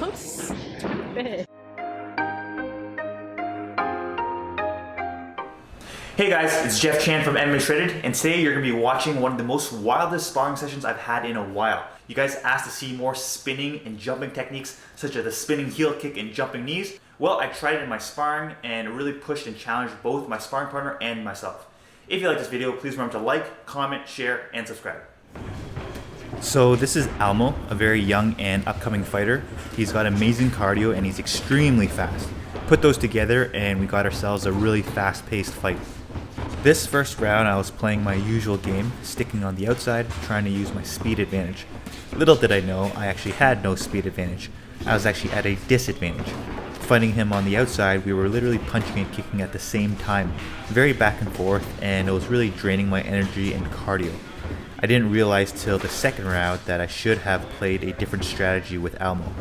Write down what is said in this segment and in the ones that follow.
So stupid. Hey guys, it's Jeff Chan from MMA Shredded, and today you're going to be watching one of the most wildest sparring sessions I've had in a while. You guys asked to see more spinning and jumping techniques, such as the spinning heel kick and jumping knees. Well, I tried it in my sparring, and it really pushed and challenged both my sparring partner and myself. If you like this video, please remember to like, comment, share, and subscribe. So this is Almo, a very young and upcoming fighter. He's got amazing cardio and he's extremely fast. Put those together and we got ourselves a really fast-paced fight. This first round I was playing my usual game, sticking on the outside, trying to use my speed advantage. Little did I know, I actually had no speed advantage. I was actually at a disadvantage. Fighting him on the outside, we were literally punching and kicking at the same time, very back and forth, and it was really draining my energy and cardio. I didn't realize till the second round that I should have played a different strategy with Almo.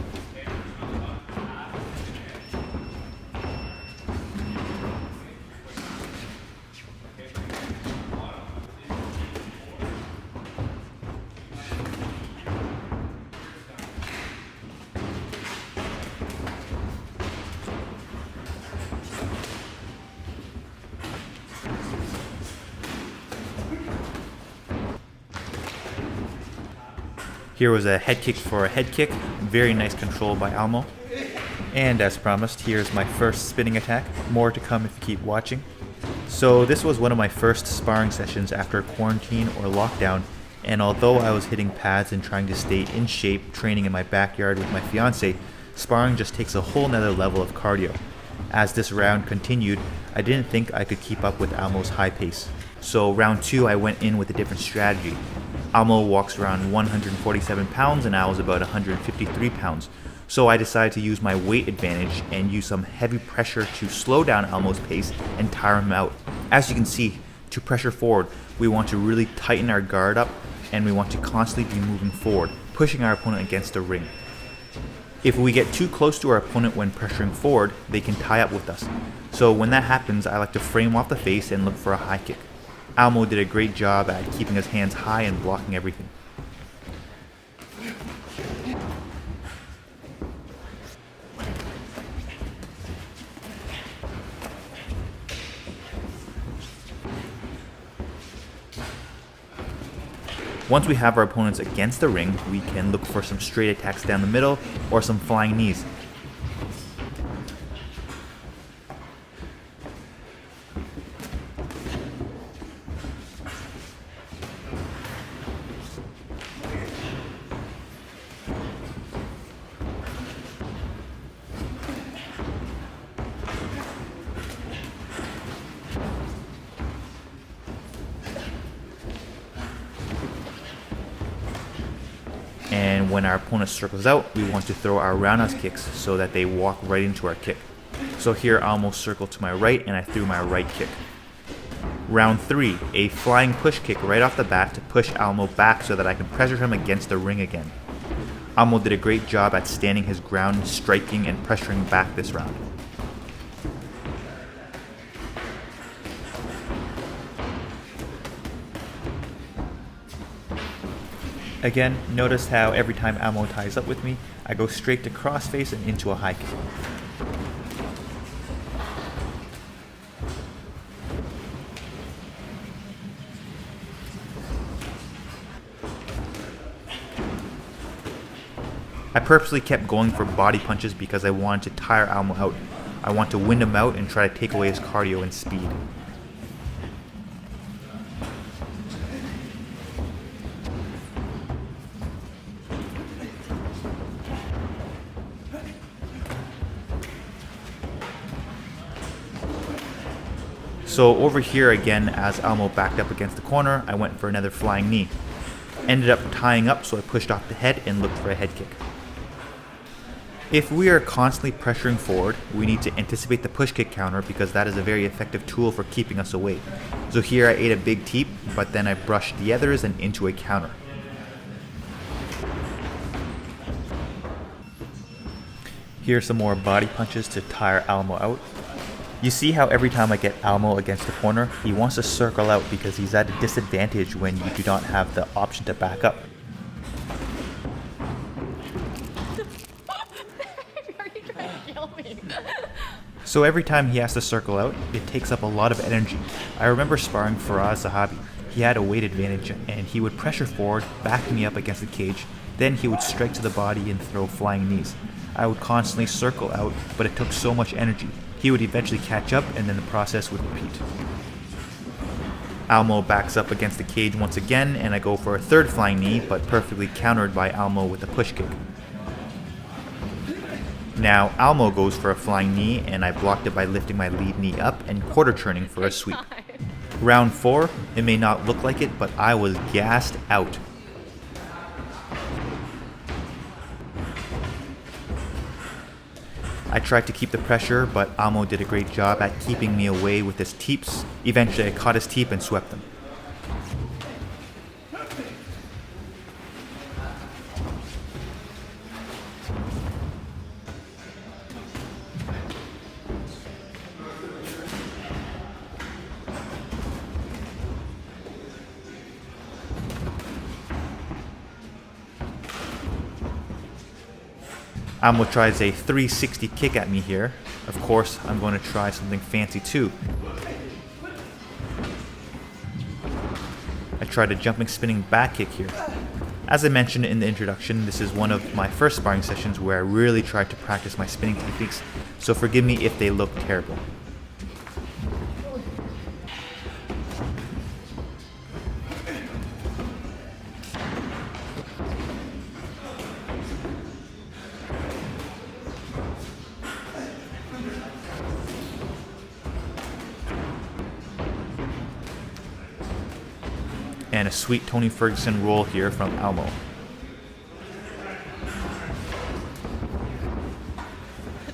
Here was a head kick for a head kick, very nice control by Almo. And as promised, here's my first spinning attack, more to come if you keep watching. So this was one of my first sparring sessions after quarantine or lockdown, and although I was hitting pads and trying to stay in shape training in my backyard with my fiance, sparring just takes a whole nother level of cardio. As this round continued, I didn't think I could keep up with Almo's high pace. So round 2 I went in with a different strategy. Almo walks around 147 pounds and I was about 153 pounds. So I decided to use my weight advantage and use some heavy pressure to slow down Almo's pace and tire him out. As you can see, to pressure forward, we want to really tighten our guard up and we want to constantly be moving forward, pushing our opponent against the ring. If we get too close to our opponent when pressuring forward, they can tie up with us. So when that happens, I like to frame off the face and look for a high kick. Almo did a great job at keeping his hands high and blocking everything. Once we have our opponents against the ring, we can look for some straight attacks down the middle or some flying knees. And when our opponent circles out, we want to throw our roundhouse kicks so that they walk right into our kick. So here I almost circled to my right and I threw my right kick. Round 3, a flying push kick right off the bat to push Almo back so that I can pressure him against the ring again. Almo did a great job at standing his ground, striking and pressuring back this round. Again, notice how every time Almo ties up with me, I go straight to crossface and into a high kick. I purposely kept going for body punches because I wanted to tire Almo out. I want to wind him out and try to take away his cardio and speed. So over here again, as Almo backed up against the corner, I went for another flying knee. Ended up tying up, so I pushed off the head and looked for a head kick. If we are constantly pressuring forward, we need to anticipate the push kick counter because that is a very effective tool for keeping us away. So here I ate a big teep, but then I brushed the others and into a counter. Here's some more body punches to tire Almo out. You see how every time I get Almo against the corner, he wants to circle out because he's at a disadvantage when you do not have the option to back up. So every time he has to circle out, it takes up a lot of energy. I remember sparring Faraz Zahabi. He had a weight advantage and he would pressure forward, back me up against the cage, then he would strike to the body and throw flying knees. I would constantly circle out, but it took so much energy. He would eventually catch up and then the process would repeat. Almo backs up against the cage once again and I go for a third flying knee, but perfectly countered by Almo with a push kick. Now Almo goes for a flying knee and I blocked it by lifting my lead knee up and quarter turning for a sweep. Round 4, it may not look like it, but I was gassed out. I tried to keep the pressure, but Almo did a great job at keeping me away with his teeps. Eventually I caught his teep and swept them. Almo tries a 360 kick at me here. Of course, I'm going to try something fancy too. I tried a jumping spinning back kick here. As I mentioned in the introduction, this is one of my first sparring sessions where I really tried to practice my spinning techniques, so forgive me if they look terrible. And a sweet Tony Ferguson roll here from Almo.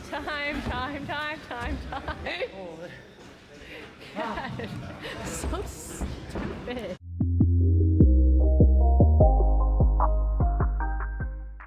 Time. God, so stupid.